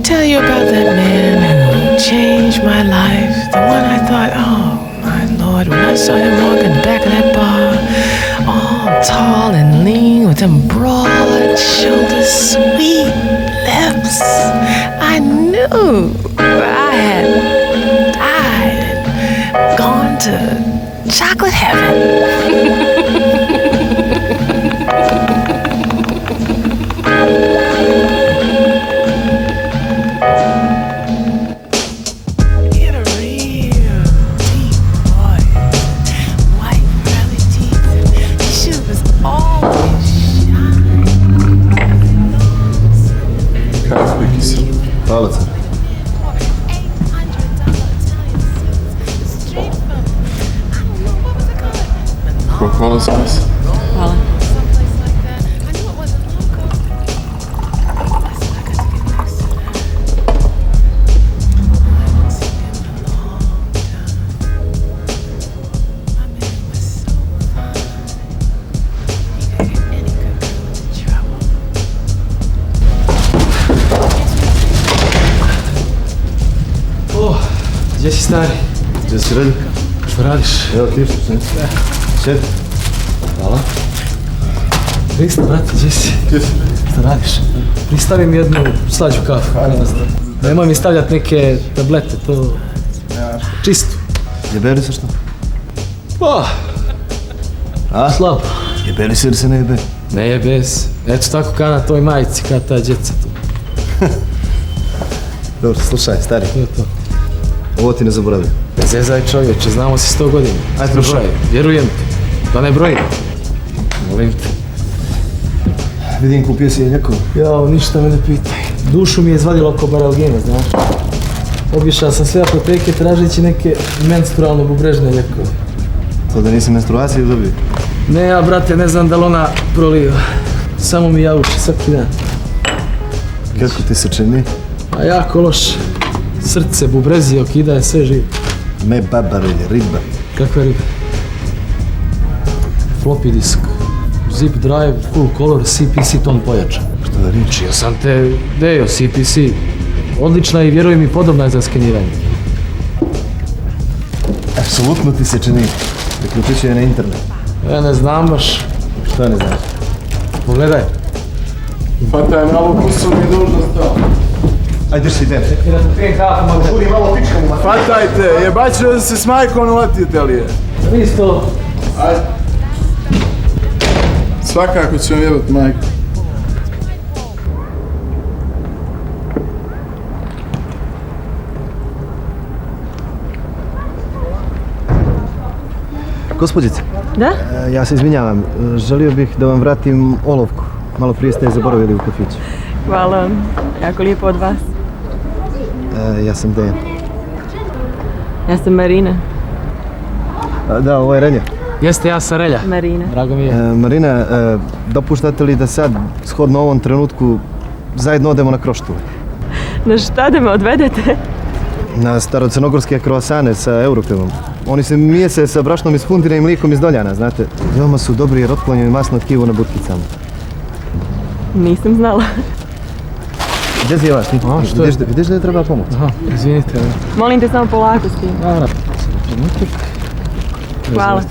tell you about that man who changed my life? The one I thought, oh my Lord, when I saw him walk in the back of that bar, all tall and lean with them broad shoulders, sweet lips, I knew I had died and gone to chocolate heaven. Hvala car. Hvala za vas. Hvala. Gdje si stari? Gdje si radi? Što radiš? Evo ti što sam. Sjedi. Hvala. Prista, brate, gdje si? Gdje si? Što radiš? Pristavi mi jednu slađu kafu. Nemoj mi stavljati neke tablete, to... Čisto. Jebe li se što? Pa, A? slabo. Jebe li se ili se ne jebe? Ne jebe se. Eto tako ka na toj majici, ka ta djeca tu. Dobro, slušaj, stari. To je to. Ovo ti ne zaboravim. Ne zezaj čovječe, znamo se 100 godina. Ajde, Slušaj, prošaj. vjerujem ti. Da ne brojim. Molim te. Vidim kupio si je ljekova. Jao, ništa me ne pitaj. Dušu mi je izvadilo oko baralgina, znaš. Obišao sam sve apoteke tražeći neke menstrualno bubrežne ljekove. To da nisi menstruaciju dobio? Ne, ja, brate, ne znam da li ona proliva. Samo mi jauči svaki dan. Kako ti se čini? A jako loše. Srce, bubrezi, okidaje, sve živo. Me babar ili riba. Kakva riba? Floppy disk, zip drive, full color, CPC ton pojača. Što da riječi? Čio sam te Deo CPC. Odlična i vjeruj mi podobna je za skeniranje. Apsolutno ti se čini. Priključit ću je na internet. Ja ne znam baš. Što ne znaš? Pogledaj. Fataj malo poslovni dužnost to. Ajde, si idem. I da te pijem kafu, malo Kuri malo pička mu. Fatajte, jebaću da se s majkom uvatite li je? isto. Ajde. Svakako ću vam jebat majku. Gospođice, Da? ja se izvinjavam. Želio bih da vam vratim olovku. Malo prije ste je zaboravili u kafiću. Hvala vam. Jako lijepo od vas. Ja sam Dejan. Ja sam Marina. Da, ovo je Renja. Jeste, ja sam Relja. Marina. Drago mi je. Marina, dopuštate li da sad, shodno ovom trenutku, zajedno odemo na Kroštule? Na šta da me odvedete? Na starocrnogorske kroasane sa Eurokremom. Oni se mijese sa brašnom iz Fundine i mlijekom iz Doljana, znate. Veoma su dobri jer otklanjaju masno tkivo na butkicama. Nisam znala. Gdje si je vaš? A, što je? Vidiš da je treba pomoć? Aha, izvinite. Molim te samo polako s tim. Naravno. Hvala.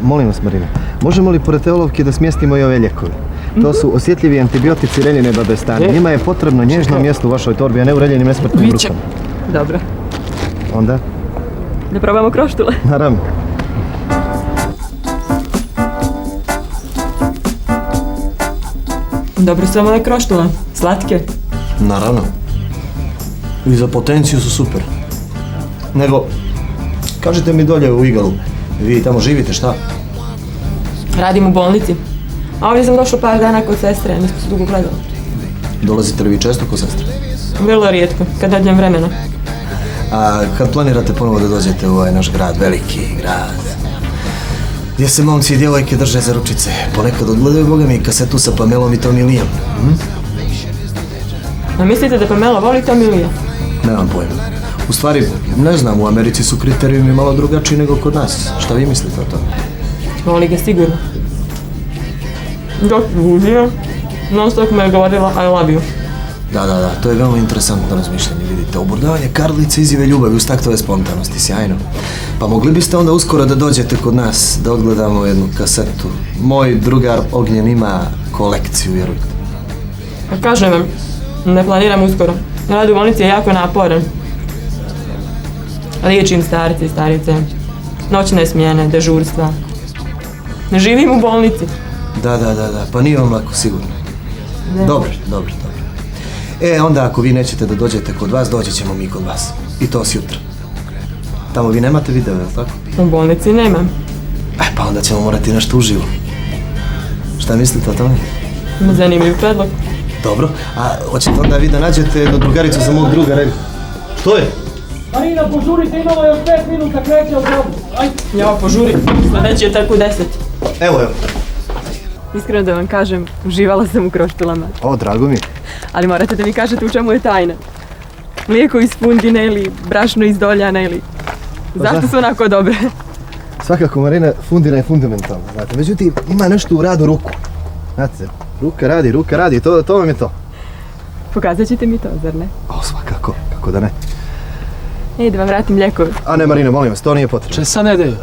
Molim vas, Marina, možemo li pored te olovke da smjestimo i ove lijekove? To su osjetljivi antibiotici reljene babestane. Njima je potrebno nježno mjesto u vašoj torbi, a ne u reljenim nesmrtnim brukama. Dobro. Onda? Da probamo kroštule. Naravno. Dobro su vam ove kroštule. Slatke. Naravno. I za potenciju su super. Nego, kažite mi dolje u Igalu, vi tamo živite, šta? Radim u bolnici. A ovdje sam došla par dana kod sestre, nismo se dugo gledali. Dolazite li vi često kod sestre? Vrlo rijetko, kad nađem vremena. A kad planirate ponovo da dođete u ovaj naš grad, veliki grad, gdje se momci i djevojke drže za ručice, ponekad odgledaju, boga mi, kasetu sa Pamelom i Tom Ilijem. A mislite da Pamela voli Tom Ilija? Nemam pojma. U stvari, ne znam, u Americi su kriterijumi malo drugačiji nego kod nas. Šta vi mislite o tome? Voli ga sigurno. Dok Vuzija, non stop me je govorila I love you. Da, to je veoma interesantno razmišljanje, vidite. Oburdavanje karlice, izjave ljubavi uz taktove spontanosti, sjajno. Pa mogli biste onda uskoro da dođete kod nas, da odgledamo jednu kasetu. Moj drugar Ognjen ima kolekciju, vjerujte. Pa kažem vam, ne planiram uskoro. Rad u bolnici je jako naporan. Liječim starice i starice. Noćne smjene, dežurstva. Ne živim u bolnici. Da, pa nije vam lako, sigurno. Ne. Dobro. Onda ako vi nećete da dođete kod vas, doći ćemo mi kod vas. I to sjutra. Tamo vi nemate video, jel tako? U bolnici nemam. Pa onda ćemo morati nešto uživo. Šta mislite o tome? Zanimljiv predlog. Dobro, a hoćete onda vi da nađete jednu drugaricu za mog druga, Revi? Što je? Marina, požurite, imamo još 5 minuta, kreće autobus. Ajde. Ja požuri, sledeći je tek u 10. Evo. Iskreno da vam kažem, uživala sam u kroštulama. O, drago mi. Ali morate da mi kažete u čemu je tajna. Mlijeko iz Fundine ili brašno iz Doljana ili... Zašto su onako dobre? Svakako, Marina, Fundina je fundamentalna, znate. Međutim, ima nešto u radu ruku. Znate, ruka radi, to vam je to. Pokazat ćete mi to, zar ne? O, svakako, kako da ne. Da vam vratim ljekove. A ne, Marina, molim vas, to nije potrebno. Če sad ne daju?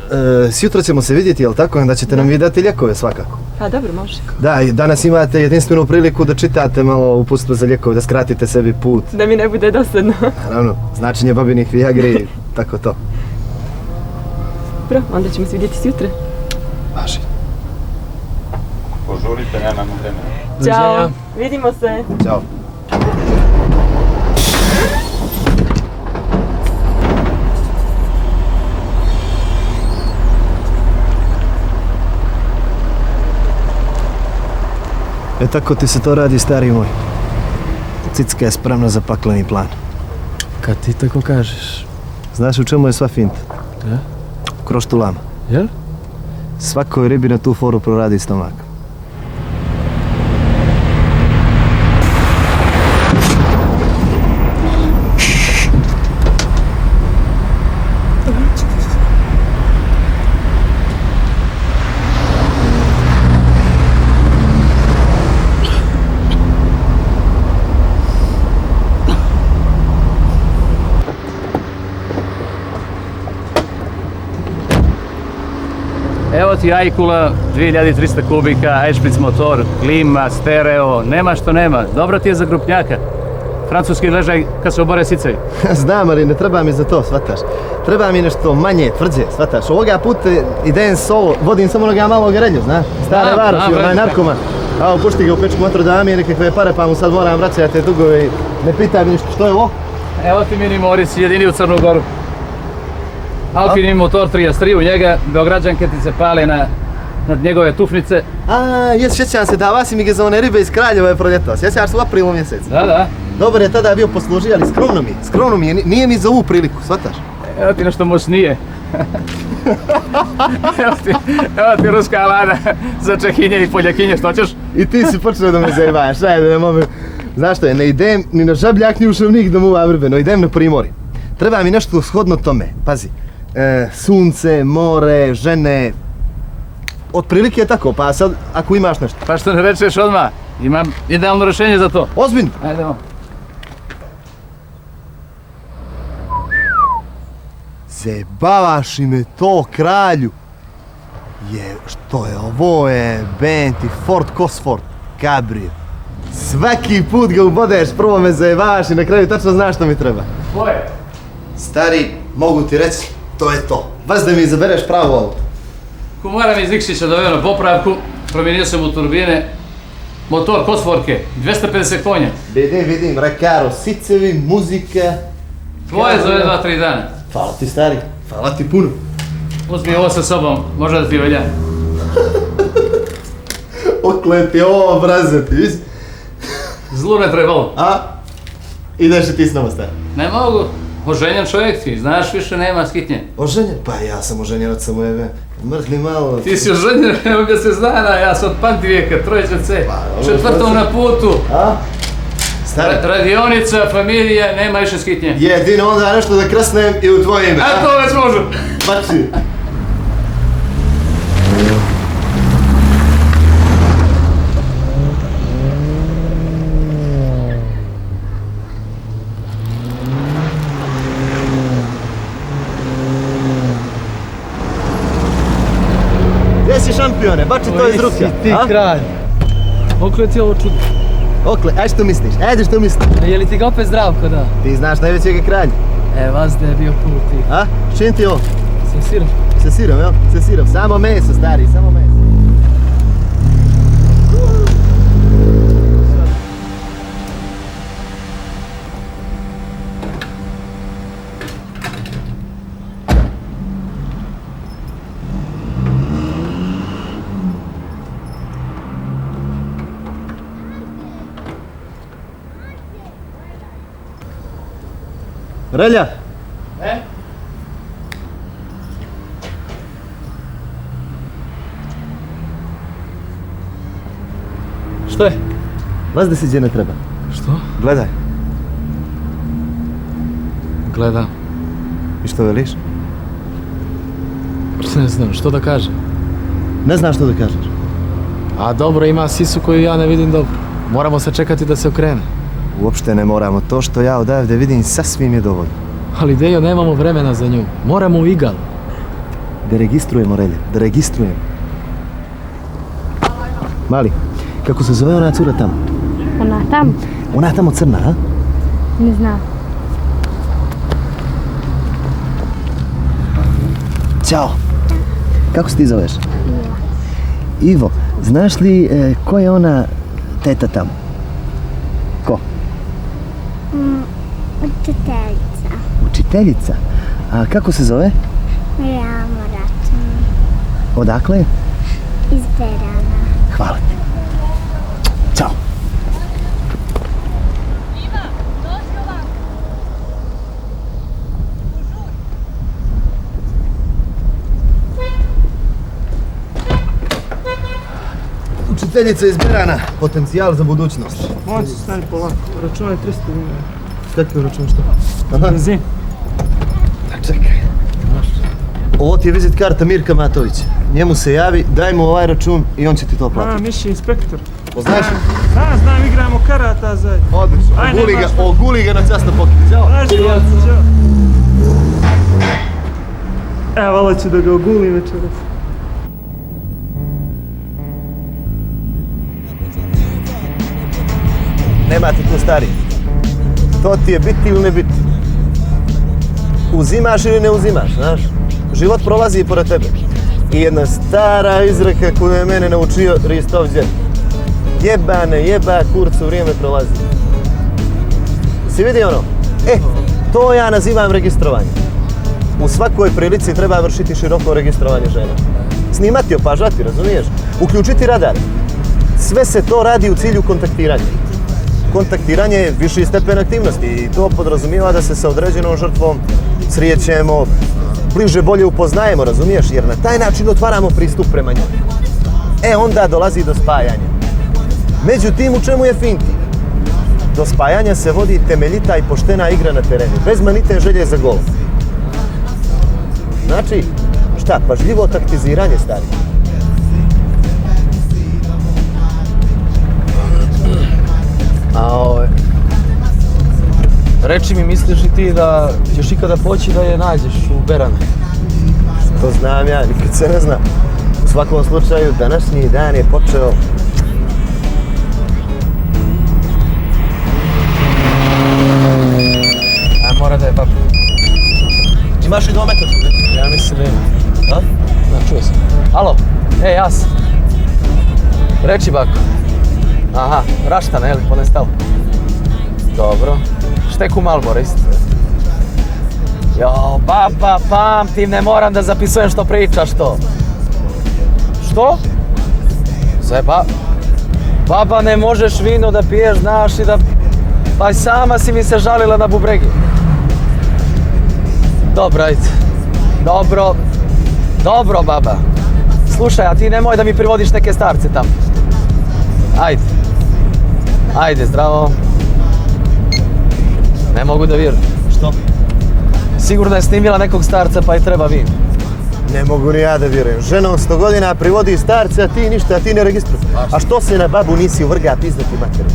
Sjutra ćemo se vidjeti, jel tako? Onda ćete nam vi dati ljekove svakako. Pa dobro, može. Da, i danas imate jedinstvenu priliku da čitate malo uputstvo za ljekove, da skratite sebi put. Da mi ne bude dosadno. Naravno, značenje babinih vijagri, tako to. Dobro, onda ćemo se vidjeti sutra. Važi. Požurite, nemamo vremena. Ćao, vidimo se. Ćao. Tako ti se to radi, stari moj. Cicka je spremna za pakleni plan. Kad ti tako kažeš. Znaš u čemu je sva finta? Ja? U kroštulama. Jel? Svakoj ribi na tu foru proradi stomak. Evo ti Ajkula, 2300 kubika, Eichspitz motor, klima, stereo, nema što nema. Dobro ti je za grupnjaka. Francuski ležaj kad se obore sicevi. Znam, ali ne treba mi za to, shvataš. Treba mi nešto manje, tvrđe, shvataš. Ovoga puta idem solo, vodim samo onoga malog relju, znaš. Stare varoši, onaj narkoman. Evo, pušti ga u pečku motor da mi nekakve pare, pa mu sad moram vraćati te dugove i ne pitaj mi ništa. Što je ovo? Evo ti mini Moris, jedini u Crnu Goru. Alpini motor 33 u njega, Beograđanke ti se pale nad njegove tufnice. Sjećam se da vas i mi ga za one ribe iz Kraljeva je proljetao. Sjećaš se u aprilu mjesecu. Da. Dobar je tada bio poslužio, ali skromno mi je, nije mi za ovu priliku, shvataš? Evo ti nešto moćnije. Evo ti ruska lada za Čehinje i Poljakinje, što ćeš? I ti si počeo da me zajebaš, ajde da mogu. Znaš što je, ne idem ni na Žabljak ni u Šavnik da muvam vrbe, no idem na Primorje. Treba mi nešto shodno tome, pazi. Sunce, more, žene. Otprilike je tako, pa sad ako imaš nešto. Pa što ne rečeš odmah, imam idealno rješenje za to. Ozbiljno? Ajdemo. Zebavaš me to, kralju. Što je ovo je Bentley Ford Cosworth Cabrio. Svaki put ga ubodeš, prvo me zajebavaš i na kraju tačno znaš što mi treba. Koje? Stari, mogu ti reći, to je to. Baš da mi izabereš pravo auto. Kumara mi iz Nikšića doveo na popravku, promijenio sam mu turbine, motor Cosworthke, 250 konja. Vidim, Recaro, sicevi, muzika. Tvoje za ove 2-3 dana. Hvala ti, stari, hvala ti puno. Uzmi ovo sa sobom, može da ti velja. Oklepi ovo, braze ti, viš? Zlu ne trebalo. A? Ideš i ti s nama, stari. Ne mogu, oženjen čovjek ti, znaš više nema skitnje. Oženjen? Pa ja sam oženjen od samo jebe. Mrtli malo. Ti si oženjen, evo ga se znana, ja sam od Pantivijeka, Trojice C, četvrtom na putu. A? Stari? Radionica, familija, nema više skitnje. Jedino onda nešto da krsnem i u tvoje ime. A to već možu. Bači. šampione, bači to iz ruke. Ti a? kralj. Okle ti ovo čudno. Okle, aj što misliš, ajde što misliš. Je li ti ga opet Zdravko da? Ti znaš najvećeg kralja. Vas da je bio put ti. A? S čim ti ovo? Sa sirom. Sa sirom, jel? Sa sirom, samo meso, stari, samo meso. Relja! Što je? Vas da si gdje ne treba. Što? Gledaj. Gledam. I što veliš? Ne znam, što da kažem? Ne znaš što da kažeš. A dobro, ima sisu koju ja ne vidim dobro. Moramo se čekati da se okrene. Uopšte ne moramo, to što ja odavde vidim sasvim je dovoljno. Ali Dejo, nemamo vremena za nju. Moramo u igal. Da registrujemo, Relja, da registrujemo. Mali, kako se zove ona cura tamo? Ona tam? Ona je tamo crna, a? Ne znam. Ćao. Kako se ti zoveš? Ivo, znaš li ko je ona teta tamo? Ko? Učiteljica. Učiteljica? A kako se zove? Ramo račun. Odakle je? Iz Berana. Hvala ti. Ćao. Učiteljica iz Berana, potencijal za budućnost. Moći stani polako, računaj 300 dinara. Kakvi račun što? Aha. Benzin. Čekaj. Ovo ti je vizit karta Mirka Matovića. Njemu se javi, daj mu ovaj račun i on će ti to platiti. Miši inspektor. Poznaš? Znam, igramo karata zajedno. Odlično, Aj, nema šta. oguli ga na časno pokrit. Ćao. Ćao. Evo, vala ću da ga ogulim večeras. Nema ti tu stari. To ti je biti ili ne biti. Uzimaš ili ne uzimaš, znaš? Život prolazi i pored tebe. I jedna stara izreka koju je mene naučio Ristov djed. Jebane, jeba kurcu, vrijeme prolazi. Si vidi ono? To ja nazivam registrovanje. U svakoj prilici treba vršiti široko registrovanje žena. Snimati, opažati, razumiješ? Uključiti radar. Sve se to radi u cilju kontaktiranja. Kontaktiranje je viši stepen aktivnosti i to podrazumijeva da se sa određenom žrtvom srijećemo, bliže bolje upoznajemo, razumiješ? Jer na taj način otvaramo pristup prema njoj. Onda dolazi do spajanja. Međutim, u čemu je finti? Do spajanja se vodi temeljita i poštena igra na terenu, bez manite želje za golom. Znači, šta, pažljivo taktiziranje, stari. Reči mi, misliš li ti da ćeš ikada poći da je nađeš u Berane? To znam ja, nikad se ne zna. U svakom slučaju, današnji dan je počeo... Mora da je baba. Imaš li 2 metra? Ja mislim da ima. A? Da, čuo sam. Alo, jas. Reći bako. Aha, raštana, je li, ponestalo? Dobro. Šteku Malbora, isto. Jo, baba, pamtim, ne moram da zapisujem što pričaš to. Što? Zeba. Baba, ne možeš vino da piješ, znaš i da... Pa i sama si mi se žalila na bubregi. Dobro, ajde. Dobro. Dobro, baba. Slušaj, a ti nemoj da mi privodiš neke starce tamo. Ajde. Ajde, zdravo. Ne mogu da vjerujem. Što? Sigurno je snimila nekog starca pa i treba vin. Ne mogu ni ja da vjerujem. Žena od 100 godina privodi starce, a ti ništa, a ti ne registruješ. A što se na babu nisi uvrga pizdati materu?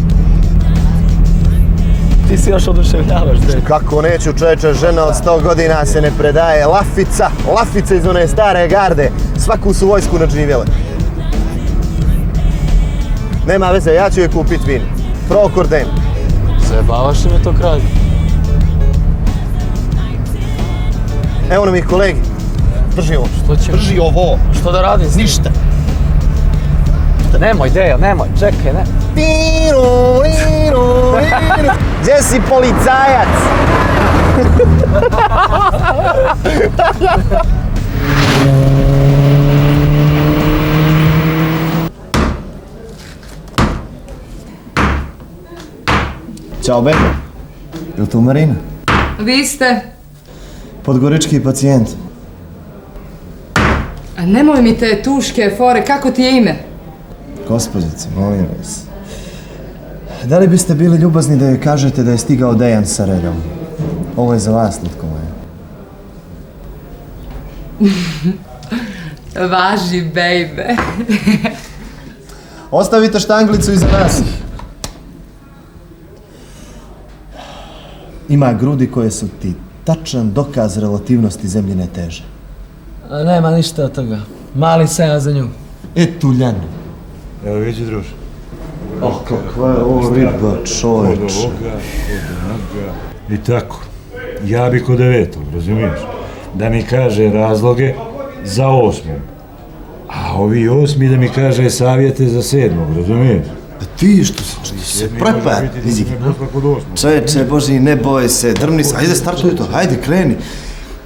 Ti se još oduševljavaš, dek. Kako neću, čovječe, žena od 100 godina se ne predaje. Lafica iz one stare garde. Svaku su vojsku nadživjele. Nema veze, ja ću je kupit vino. Prokordem. Zajebavaš li me to kralj? Evo nam ih kolegi. Drži ovo. Što će? Drži ovo. Što da radim? Ništa. Nemoj, Dejo, nemoj, čekaj, ne. Tiro, tiro, tiro. Gdje si policajac? Ćao, Beko. Je li to Marina? Vi ste? Podgorički pacijent. A nemoj mi te tuške, fore, kako ti je ime? Gospođice, molim vas. Da li biste bili ljubazni da joj kažete da je stigao Dejan sa redom? Ovo je za vas, Litko moja. Važi, bejbe. Ostavite štanglicu iza nas. Ima grudi koje su ti tačan dokaz relativnosti zemljine teže. Nema ništa od toga. Mali sena za nju. Tuljan. Evo vidi druže. Kakva je ovo riba, čovječ. I tako. Ja bi kod 9. razumiješ? Da mi kaže razloge za 8. A ovi 8 da mi kaže savjete za 7. razumiješ? Ti što se prepad, vidi. Čovječe, Boži, ne boj se, drvni se, ajde startuj to, ajde kreni.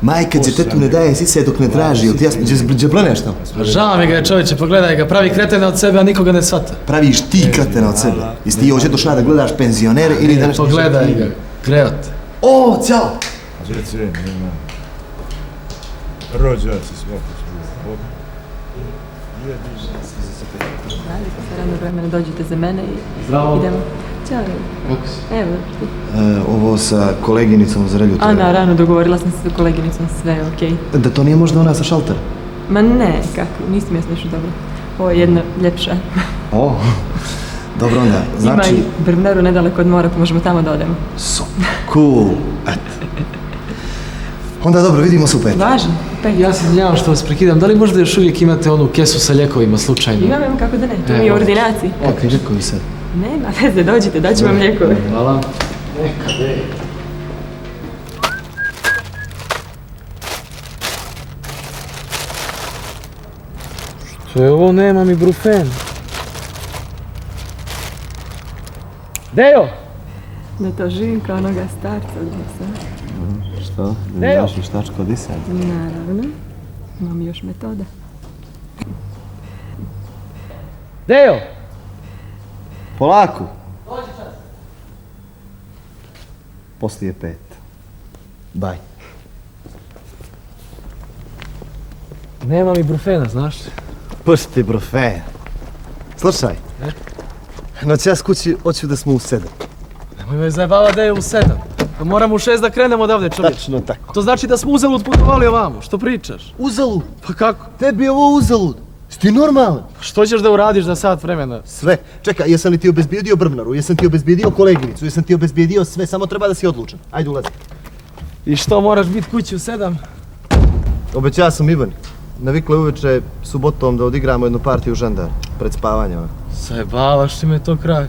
Majka ti tetu ne daje sise dok ne traži, jel ti jasno, džebleneš tamo? Žao mi ga je, čovječe, pogledaj ga, pravi kretena od sebe, a nikoga ne shvata. Praviš ti kretena od sebe. Jesi ti ovdje došla da gledaš penzionere ili da nešto... Pogledaj ga, greot. O, ćao! Djece, nema. Rođaci svako svoje. Ajde, kad se radno vremena dođete za mene i Zdravo. idemo. Ćao. Kako si? Evo, Ovo sa koleginicom Zrelju. Ana, rano dogovorila sam se sa koleginicom, sve je okej. Da to nije možda ona sa šaltera? Ma ne, kako, nisi mi ja slično dobro. Ovo je jedna ljepša. O, dobro onda, Ima znači... i Brvnaru nedaleko od mora, pa možemo tamo da odemo. Super, cool, eto. Onda dobro, vidimo se u pet. Važno, pet. Ja se izvinjavam što vas prekidam, da li možda još uvijek imate onu kesu sa ljekovima slučajno? Imam, kako da ne, tu mi je u ordinaciji. Kakvi lijekovi sad? Nema veze, dođite, daću vam lijekove. Hvala. Što je ovo, nema mi brufen. Dejo! Da to živim kao onoga starca od djesa. Što? Da mi daš još tačko disati? Naravno, imam još metoda. Dejo! Polako. Poslije 5. Baj. Nema mi brufena, znaš? Pusti brofe. Slušaj. Noć ja s kući hoću da smo u 7. Nemoj me zajebava da je u 7. Pa moramo u 6 da krenemo odavde, čovječ. Tačno tako. To znači da smo uzalud putovali ovamo, što pričaš? Uzalud. Pa kako? Tebi je ovo uzalud. Si ti normalan? Što ćeš da uradiš za sat vremena? Sve. Čekaj, jesam li ti obezbijedio Brvnaru, jesam ti obezbijedio koleginicu, jesam ti obezbijedio sve, samo treba da si odlučan. Ajde ulazi. I što, moraš biti kući u 7? Obećao sam Ivani. Navikla je uveče subotom da odigramo jednu partiju žandar, pred spavanje. Zajebavaš ti me to kraj.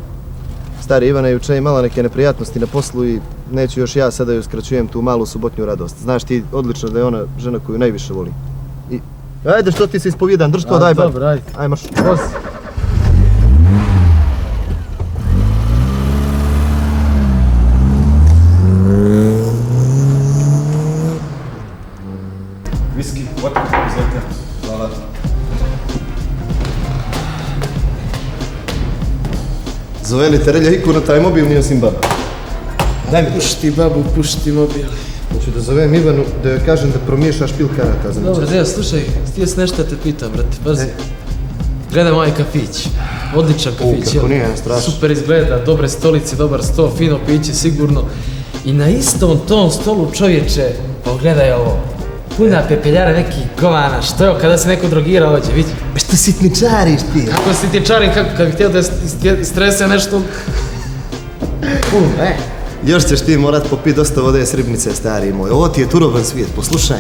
Stari Ivana je juče imala neke neprijatnosti na poslu i neću još ja sada joj skraćujem tu malu subotnju radost. Znaš ti odlično da je ona žena koju najviše voli. I... Ajde, što ti se ispovjedan, drž to, daj bar. Dobro, ajde. Aj, marš. Vozi. Viski, vodka, izvolite. Hvala. Zove li te Relja na taj mobil, nije Simba. Daj mi. Pušti babu, pušti mobil. Hoću da zovem Ivanu da joj kažem da promiješa špil karata za noć. Dobro, Deja, slušaj, htio sam nešto da te pitam, brate, pazi. Gledaj ovaj kafić. Odličan kafić, kako nije, strašno. Super izgleda, dobre stolice, dobar sto, fino piće sigurno. I na istom tom stolu, čovječe, pogledaj ovo. Puna pepeljara nekih govana, što je ovo, kada se neko drogira ovdje, vidi. Što sitničariš ti? Kako si ti čarim, kad bih htio da strese nešto... Još ćeš ti morat popiti dosta vode s ribnice, stari moj. Ovo ti je turoban svijet, poslušaj.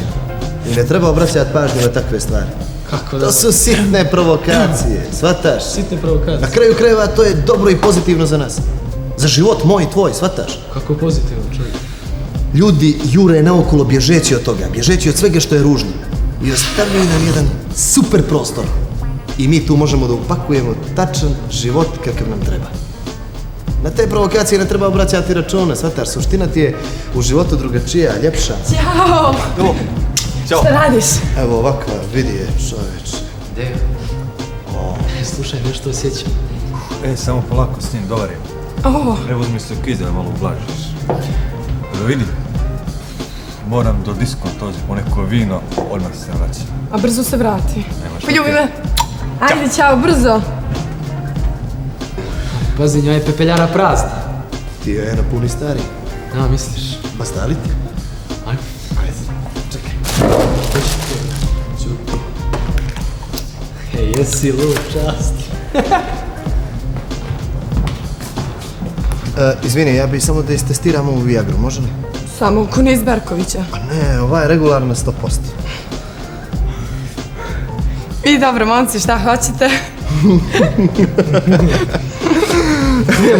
I ne treba obraćati pažnju na takve stvari. Kako da? To su sitne provokacije, shvataš? Sitne provokacije. Na kraju krajeva to je dobro i pozitivno za nas. Za život moj i tvoj, shvataš? Kako pozitivno, čovjek. Ljudi jure naokolo bježeći od toga, bježeći od svega što je ružno. I ostavljaju nam jedan super prostor. I mi tu možemo da upakujemo tačan život kakav nam treba. Na te provokacije ne treba obraćati računa, shvataš? Suština ti je u životu drugačija, ljepša. Ćao! Ćao! Šta radiš? Evo ovakva, vidi je, čoveč. Gdje? Slušaj, nešto osjećam. Samo polako s njim, dobar je. Evo uzmi se kize da malo ublažiš. Evo vidi, moram do diskonta dođi po neko vino, odmah se vraćam. A brzo se vrati. šta Poljubi ti. me. Ajde, ćao, brzo. Pazi, njoj je pepeljara prazna. Ti je na puni stari. Ja, misliš? Pa stali ti? Ajde. Hej, jesi lud, čast. Izvini, ja bih samo da istestiram ovu Viagru, može li? Samo ko ne iz Berkovića. Ne, ova je regularna 100%. I dobro, momci, šta hoćete?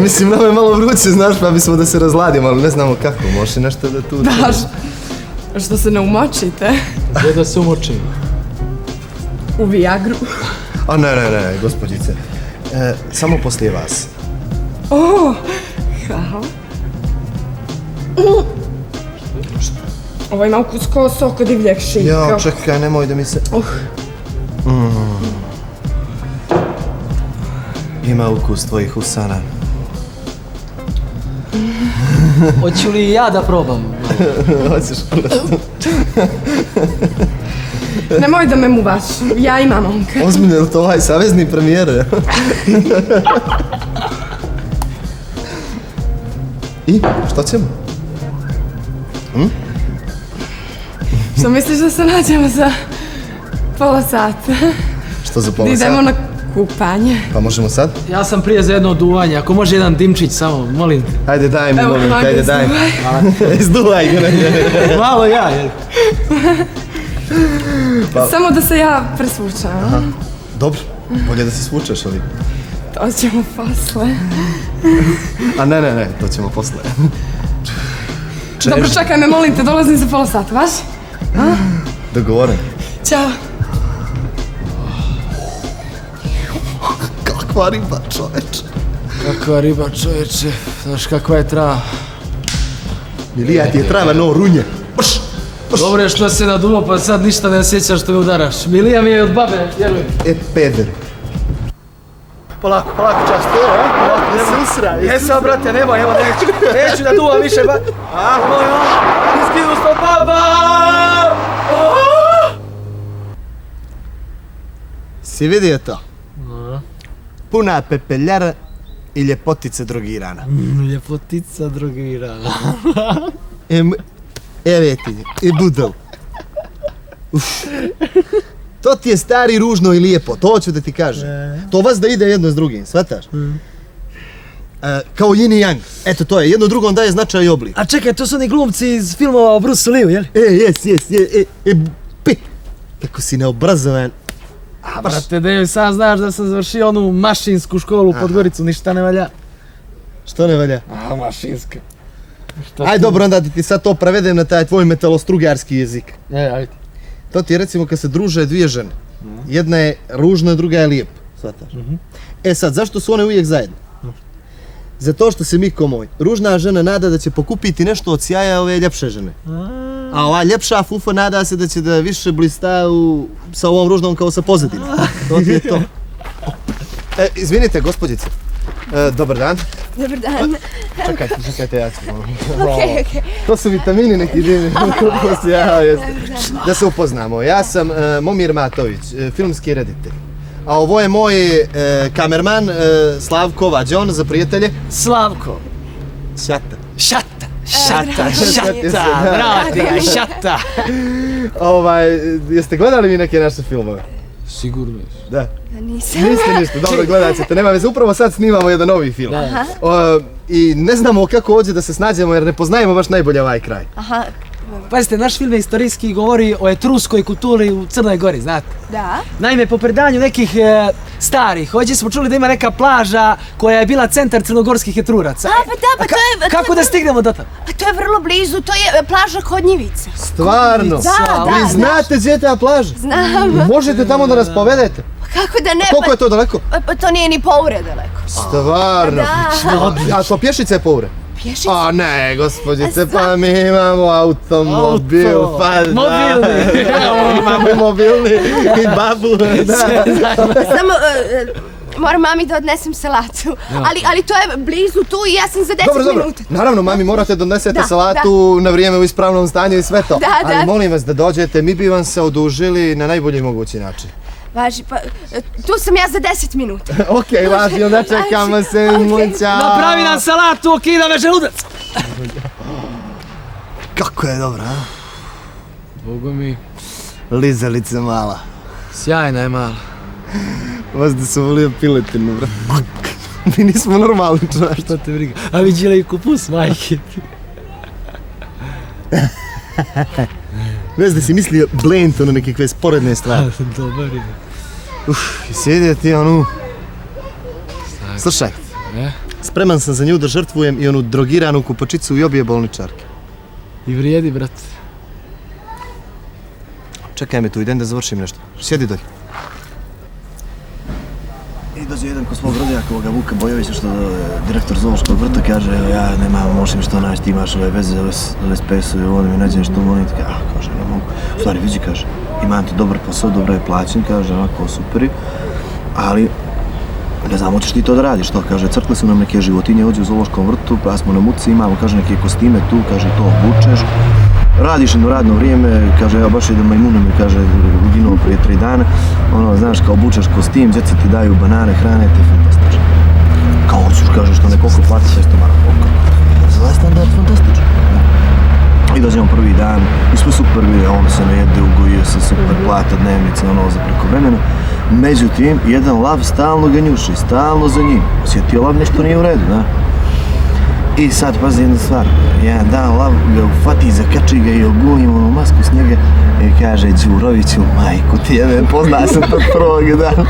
Mislim, nama je malo vruće, znaš, pa bismo da se razladimo, ali ne znamo kako, možeš nešto da tu... Baš. Što se ne umočite? Gdje da se umočimo? U Viagru. A ne, gospođice. Samo poslije vas. Hvala. Ovo ima ukus kao sok od divljeg šika. Ja, čekaj, nemoj da mi se... Ima ukus tvojih usana. Hoću li ja da probam? Hoćeš nešto? Nemoj da me muvaš, ja imam momka. Ozbiljno, je li to ovaj savezni premijer? I, što ćemo? Što misliš da se nađemo za pola sata? Što za Da pola idemo sata? na kupanje. Pa možemo sad? Ja sam prije za jedno oduvanje, ako može jedan dimčić samo, molim te. Ajde daj mi, Evo, molim, Maga, ajde daj. izduvaj. Izduvaj. Malo ja, jel? Samo da se ja presvučam. Dobro, bolje da se svučeš, ali... To ćemo posle. A ne, to ćemo posle. Dobro, čekaj me, molim te, dolazim za pola sata, vaš? Dogovoren. Ćao. Kakva riba, čoveče. Kakva riba, čovječe, znaš kakva je trava. Milija ti je trava, no, runje. Dobro je što se naduo, pa sad ništa ne osjećaš što me udaraš. Milija mi je od babe, vjerujem. Peder. Polako, čast, polako, Ne se usraj. Jesam, brate, nemoj, evo, neću da duvam više, ba... Moj, iskinu sto baba! Si vidio to? Puna pepeljara i ljepotica drogirana. Ljepotica drogirana. Evo ti, i budal. To ti je stari, ružno i lijepo, to ću da ti kažem. To vas da ide jedno s drugim, shvataš? Kao yin i yang, eto to je, jedno drugom daje značaj i oblik. A čekaj, to su oni glumci iz filmova o Bruce Lee-u, jel? Kako si neobrazovan. A brate, Dejo, sam znaš da sam završio onu mašinsku školu u Podgoricu, ništa ne valja. Što ne valja? A, mašinska. Aj dobro, onda ti sad to prevedem na taj tvoj metalostrugarski jezik. Ajde. To ti je recimo kad se druže dvije žene. Jedna je ružna, druga je lijepa. Shvataš? E sad, zašto su one uvijek zajedno? Zato što se Miko moj, ružna žena nada da će pokupiti nešto od sjaja ove ljepše žene. A ova ljepša fufa nada se da će da više blista sa ovom ružnom kao sa pozadinom. To ti je to. Izvinite, gospođice. Dobar dan. Dobar dan. Čekajte, ja ću. Okej. To su vitamini neki divni. Da se upoznamo. Ja sam Momir Matović, filmski reditelj. A ovo je moj kamerman Slavko Vađon za prijatelje. Slavko. Šata. Bravo ti ga, šata. Jeste gledali vi neke naše filmove? Sigurno. Da. Nisam. Niste ništa, dobro gledat ćete, nema veze, upravo sad snimamo jedan novi film. I ne znamo kako ovdje da se snađemo jer ne poznajemo baš najbolje ovaj kraj. Aha, Pazite, naš film je istorijski i govori o etruskoj kulturi u Crnoj Gori, znate. Da. Naime, po predanju nekih starih, ovdje smo čuli da ima neka plaža koja je bila centar crnogorskih etruraca. To je... Kako da stignemo do tamo? Pa to je vrlo blizu, to je plaža Hodnjevica. Stvarno? Da. Vi znate gdje je ta plaža? Znam. Možete tamo da nas povedete? Kako da ne? Koliko je to daleko? Pa to nije ni poure daleko. Stvarno? A to pješice je poure? Pješice? A ne, gospođice, pa mi imamo automobil, pa da. Mobilni. Imamo i mobilni i babu, da. Samo, moram mami da odnesem salatu. Ali to je blizu tu i ja sam za 10 minuta. Naravno, mami, morate donesete salatu na vrijeme u ispravnom stanju i sve to. Ali molim vas da dođete, mi bi vam se odužili na najbolji mogući način. Važi, pa tu sam ja za 10 minuta. Okej, važi, onda čekamo se, munća. Napravi nam salatu, okida me želudac. Kako je dobro, a? Bogu mi. Lizalica mala. Sjajna je mala. Vas da sam volio piletinu, bro. Mi nismo normalni čovječ. Što te briga? A vidjela i kupus, majke. Već da si mislio blend, ono nekakve sporedne stvari. Dobar je. I sjedio ti onu... Slušaj, spreman sam za nju da žrtvujem i onu drogiranu kupačicu i obje bolničarke. I vrijedi, brat. Čekaj me tu, idem da završim nešto. Sjedi dolje. I dođe jedan ko svog rodijaka, ovoga Vuka Bojovića, što direktor zoološkog vrta, kaže, evo ja nemam, možeš mi što naći, ti imaš ove veze za SPS-ove, ovo mi nađe nešto molim, ti kaže, kaže, ne mogu. U stvari, vidi, kaže, imam ti dobar posao, dobro je plaćen, kaže, onako, super, ali ne znam, hoćeš ti to da radiš, to, kaže, crkle su nam neke životinje ovdje u zoološkom vrtu, pa smo na muci, imamo, kaže, neke kostime tu, kaže, to obučeš, radiš jedno radno vrijeme, kaže, evo baš jedan majmun mi, kaže, uginuo prije 3 dana, ono, znaš, kao obučeš kostim, djeca ti daju banane, hrane, ti je fantastično. Kao hoćeš, kaže, što nekoliko plati 600 maraka. Za vas standard fantastično. I dođemo prvi dan, i sve super bili, on se najede, ugojio se, super plata, dnevnica, ono, za preko vremena. Međutim, jedan lav stalno ga njuši, stalno za njim. Osjetio lav nešto nije u redu, da? I sad, pazi jedna stvar, jedan dan lav ga ufati, zakači ga i oguli mu onu masku s njega i kaže, Đuroviću, majku ti jebe, pozna sam tog prvog dana.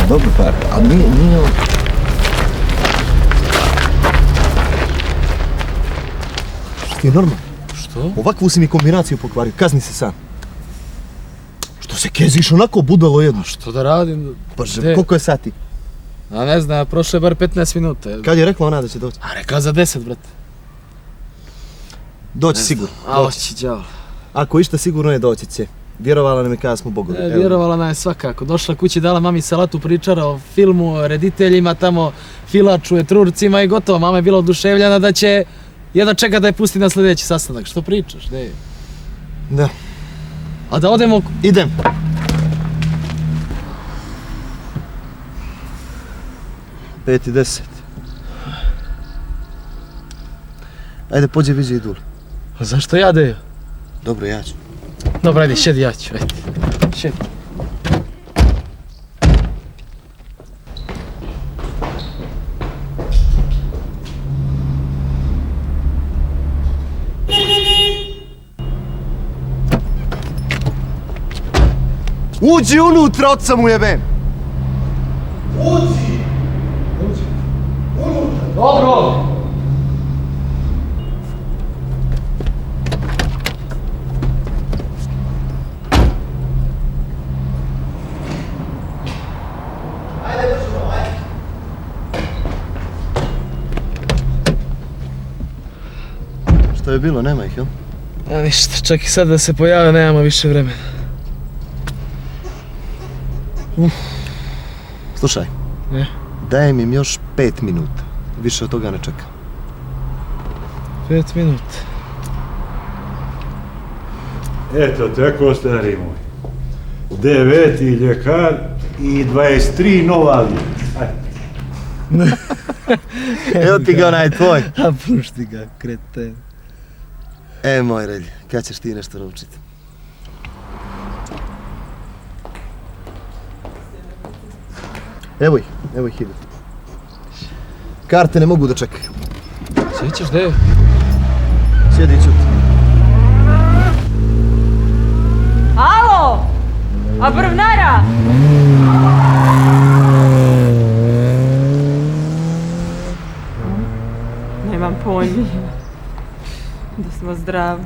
Dobro par, ali nije ovo. Što ti je normalno? Što? Ovakvu si mi kombinaciju pokvario, kazni se sam. Što se keziš onako budalo jedno? Što da radim? Pa koliko je sati? A ne znam, prošlo je bar 15 minuta. Kad je rekla ona da će doći? A rekla za 10, brate. Doći sigurno. A oći, đavo. Ako išta sigurno je doći će. Vjerovala nam je kada smo bogovi. Vjerovala nam je svakako. Došla kući, dala mami salatu, pričara o filmu, o rediteljima, tamo filaču, etrurcima i gotovo. Mama je bila oduševljena da će jedno čeka da je pusti na sljedeći sastanak. Što pričaš, ne? Da. A da odemo... Idem. Pet i 10. Ajde, pođe viđe Idul. A zašto ja deju? Dobro, ja ću. Dobro, ajde, šedi, ja ću, ajde. Šedi. Uđi unutra, oca mu jebem! Uđi! Unutra! Dobro! Što je bilo, nema ih, jel? A ništa, čak i sad da se pojave, nemamo više vremena. Slušaj, dajem im još 5 minuta. Više od toga ne čekam. 5 minuta. Eto, tako, stari moj. 9. ljekar i 23 nova lijeka. Evo ti ga onaj tvoj. A pušti ga, kreten. Moj relj, kad ćeš ti nešto naučiti? Evo ih idu. Karte ne mogu da čekaju. Sjećaš gdje? Sjedi i ćuti. Alo! A brvnara! Nemam pojma. Da smo zdravi.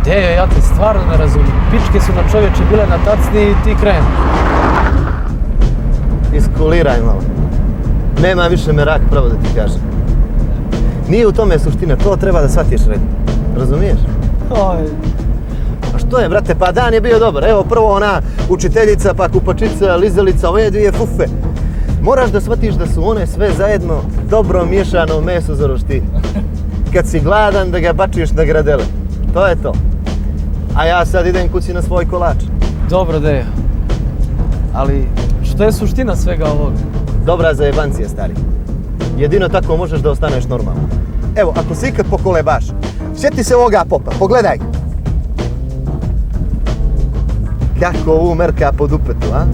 Dejo, ja te stvarno ne razumijem. Pičke su na čovječe bile na tacni i ti krenu. Iskuliraj malo. Nema više merak, pravo da ti kažem. Nije u tome suština, to treba da shvatiš red. Razumiješ? Oj. A što je, brate, pa dan je bio dobar. Evo prvo ona učiteljica, pa kupačica, lizalica, ove dvije fufe. Moraš da shvatiš da su one sve zajedno dobro miješano meso za roštilj. Kad si gladan da ga bačiš na gradele. To je to. A ja sad idem kući na svoj kolač. Dobro, Dejo. Ali što je suština svega ovoga? Dobra zajebancija, stari. Jedino tako možeš da ostaneš normalno. Evo, ako se ikad pokolebaš, sjeti se ovoga popa, pogledaj ga. Kako ovu merka po dupetu, a?